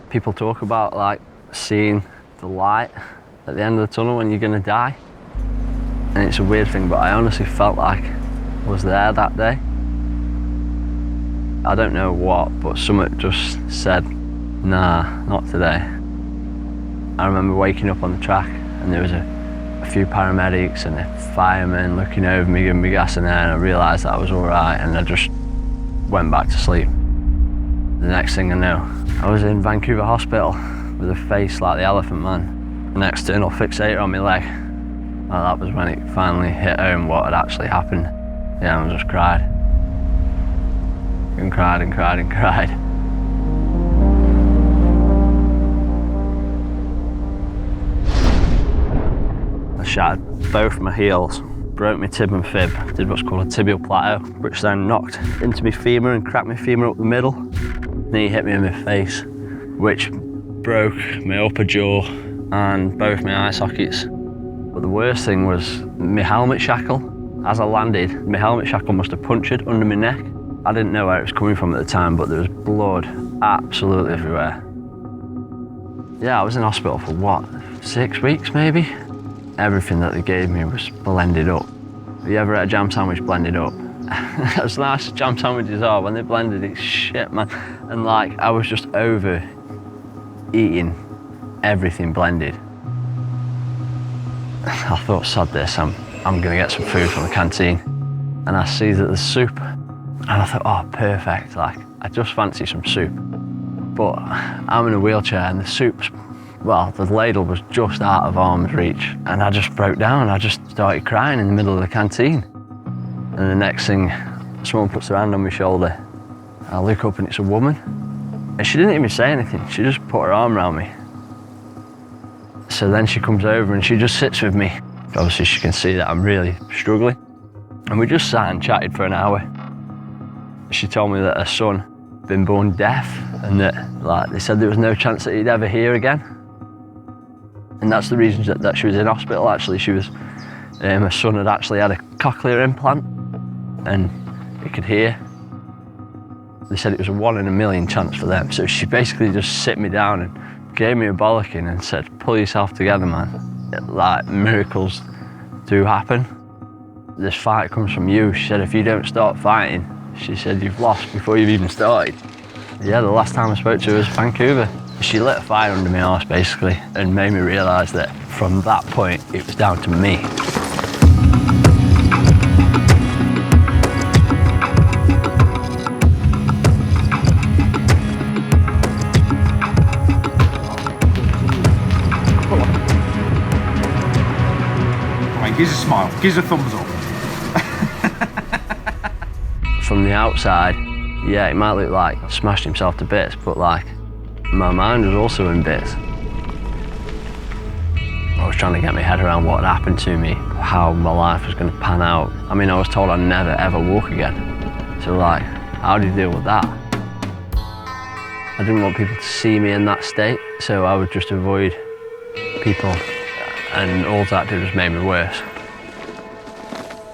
People talk about like seeing the light at the end of the tunnel when you're gonna die. And it's a weird thing, but I honestly felt like I was there that day. I don't know what, but something just said, nah, not today. I remember waking up on the track and there was a few paramedics and a fireman looking over me, giving me gas in air, and I realised that I was all right, and I just went back to sleep. The next thing I know, I was in Vancouver hospital with a face like the Elephant Man, an external fixator on my leg. Well, that was when it finally hit home what had actually happened. Yeah, I just cried. And cried and cried and cried. I shattered both my heels, broke my tib and fib, did what's called a tibial plateau, which then knocked into my femur and cracked my femur up the middle. Knee hit me in my face, which broke my upper jaw and both my eye sockets. But the worst thing was my helmet shackle. As I landed, my helmet shackle must have punctured under my neck. I didn't know where it was coming from at the time, but there was blood absolutely everywhere. Yeah, I was in hospital for what, 6 weeks maybe? Everything that they gave me was blended up. Have you ever had a jam sandwich blended up? As nice as jam sandwiches are, when they're blended, it's shit, man. And like, I was just over eating everything blended. I thought, sod this, I'm gonna get some food from the canteen. And I see that there's soup. And I thought, oh, perfect, like, I just fancy some soup. But I'm in a wheelchair and the soup's, well, the ladle was just out of arm's reach. And I just broke down, I just started crying in the middle of the canteen. And the next thing, someone puts their hand on my shoulder. I look up and it's a woman. And she didn't even say anything, she just put her arm around me. So then she comes over and she just sits with me. Obviously she can see that I'm really struggling. And we just sat and chatted for an hour. She told me that her son had been born deaf and that like they said there was no chance that he'd ever hear again. And that's the reason that she was in hospital actually. She was, her son had actually had a cochlear implant and he could hear. They said it was a 1 in a million chance for them. So she basically just sit me down and gave me a bollocking and said, pull yourself together, man. Like, miracles do happen. This fight comes from you. She said, if you don't start fighting, she said, you've lost before you've even started. Yeah, the last time I spoke to her was Vancouver. She lit a fire under my arse, basically, and made me realise that from that point, it was down to me. Give us a smile, give us a thumbs up. From the outside, yeah, it might look like I smashed himself to bits, but like, my mind was also in bits. I was trying to get my head around what had happened to me, how my life was going to pan out. I mean, I was told I'd never ever walk again. So like, how do you deal with that? I didn't want people to see me in that state, so I would just avoid people, and all that did was make me worse.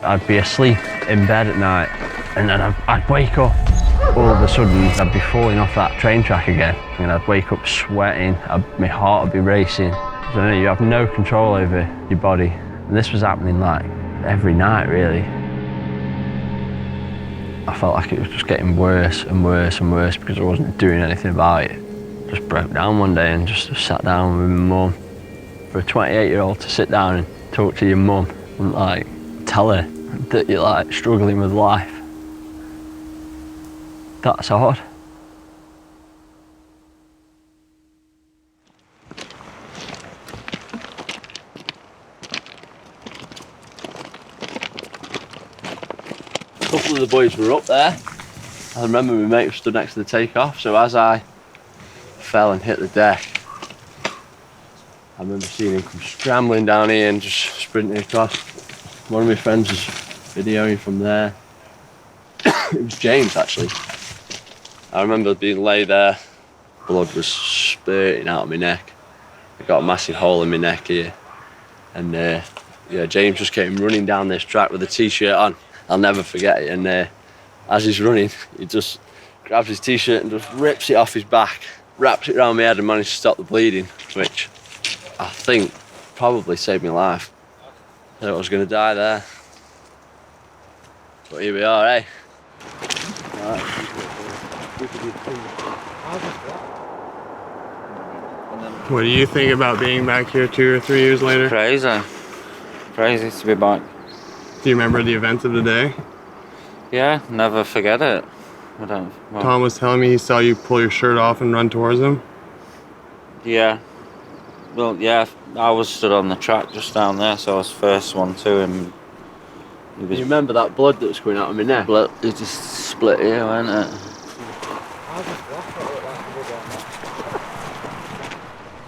I'd be asleep in bed at night, and then I'd wake up. All of a sudden, I'd be falling off that train track again, and I'd wake up sweating, my heart would be racing. So you have no control over your body. And this was happening like every night, really. I felt like it was just getting worse and worse and worse because I wasn't doing anything about it. Just broke down one day and just sat down with my mum. For a 28-year-old to sit down and talk to your mum and like tell her that you're like struggling with life, that's hard. A couple of the boys were up there. I remember my mate stood next to the takeoff, so as I fell and hit the deck, I remember seeing him come scrambling down here and just sprinting across. One of my friends was videoing from there. It was James, actually. I remember being laid there. Blood was spurting out of my neck. I got a massive hole in my neck here. And yeah, James just came running down this track with a t-shirt on. I'll never forget it. And as he's running, he just grabs his t-shirt and just rips it off his back. wrapped it around my head and managed to stop the bleeding, which I think probably saved my life. I thought I was going to die there. But here we are, eh? What do you think about being back here 2 or 3 years later? Crazy. Crazy to be back. Do you remember the events of the day? Yeah, never forget it. I don't. Well, Tom was telling me he saw you pull your shirt off and run towards him. yeah. Well, yeah, I was stood on the track just down there, so I was first one to him. You remember that blood that was coming out of my neck? It just split here, wasn't it?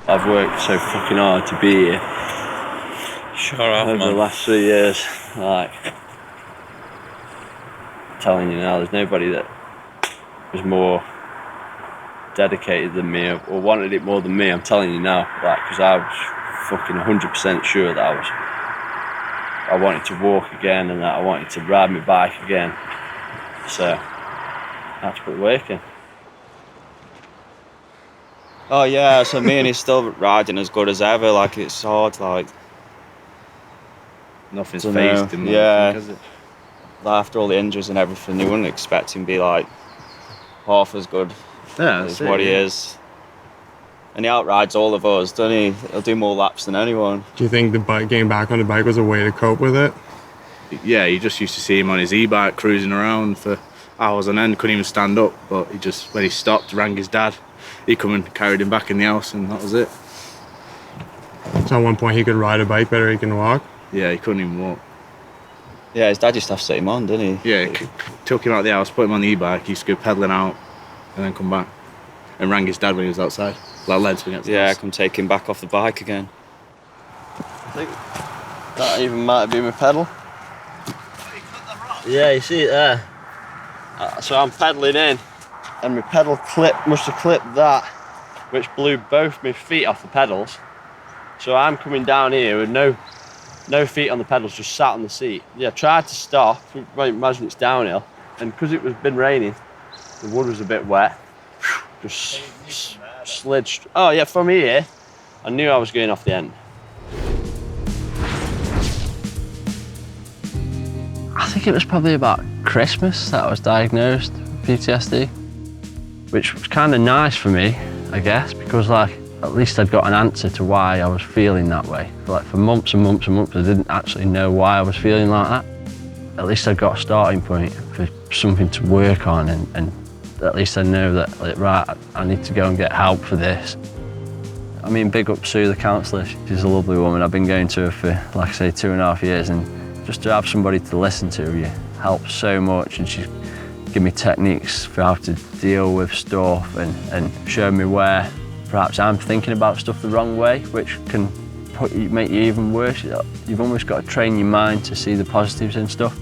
I've worked so fucking hard to be here Sure have, over the last 3 years. Like, I'm telling you now, there's nobody that was more dedicated than me or wanted it more than me. I'm telling you now, like, because I was fucking 100% sure that I wanted to walk again and that I wanted to ride my bike again. So I had to put work in. Oh yeah, so me and he's still riding as good as ever. Like it's hard, like Nothing's Dunno, phased him. yeah. Has it? after all the injuries and everything, you wouldn't expect him to be like half as good Yeah, as that's what it, he yeah. is. And he outrides all of us, doesn't he? He'll do more laps than anyone. Do you think the getting back on the bike was a way to cope with it? Yeah, you just used to see him on his e-bike cruising around for hours on end, couldn't even stand up, but he just, when he stopped, rang his dad. He come and carried him back in the house and that was it. So at one point he could ride a bike better, he can walk. Yeah, he couldn't even walk. Yeah, his dad used to have to sit him on, didn't he? Yeah, took him out of the house, put him on the e-bike, he used to go pedalling out and then come back. And rang his dad when he was outside. Like legs when he had Yeah, come take him back off the bike again. I think that even might have been my pedal. Yeah, you see it there. So I'm pedalling in, and my pedal must have clipped that, which blew both my feet off the pedals. So I'm coming down here with no feet on the pedals, just sat on the seat. Yeah, tried to stop. You might imagine it's downhill, and because it was been raining, the wood was a bit wet. Just slid. Oh yeah, from here, I knew I was going off the end. I think it was probably about Christmas that I was diagnosed with PTSD, which was kind of nice for me, I guess, because like at least I'd got an answer to why I was feeling that way. Like for months and months and months, I didn't actually know why I was feeling like that. At least I'd got a starting point for something to work on, and at least I know that, like, right, I need to go and get help for this. I mean, big up Sue, the counsellor. She's a lovely woman. I've been going to her for, like I say, 2.5 years, and just to have somebody to listen to you helps so much. And she's given me techniques for how to deal with stuff and show me where perhaps I'm thinking about stuff the wrong way, which can make you even worse. You've almost got to train your mind to see the positives in stuff,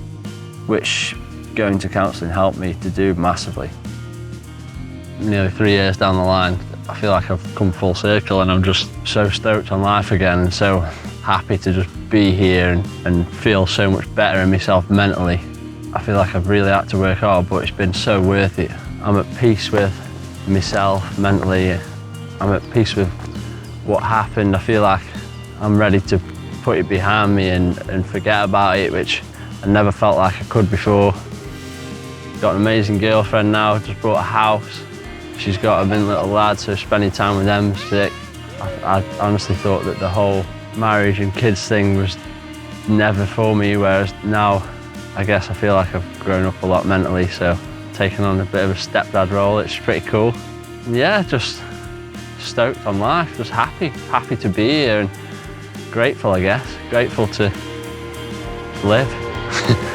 which going to counselling helped me to do massively. Nearly 3 years down the line, I feel like I've come full circle, and I'm just so stoked on life again and so happy to just be here and feel so much better in myself mentally. I feel like I've really had to work hard, but it's been so worth it. I'm at peace with myself mentally. I'm at peace with what happened. I feel like I'm ready to put it behind me and forget about it, which I never felt like I could before. Got an amazing girlfriend now, just bought a house. She's got a little lad, so spending time with them is sick. I honestly thought that the whole marriage and kids thing was never for me, whereas now I guess I feel like I've grown up a lot mentally, so taking on a bit of a stepdad role, it's pretty cool. Yeah, just stoked on life, just happy to be here and grateful, I guess, grateful to live.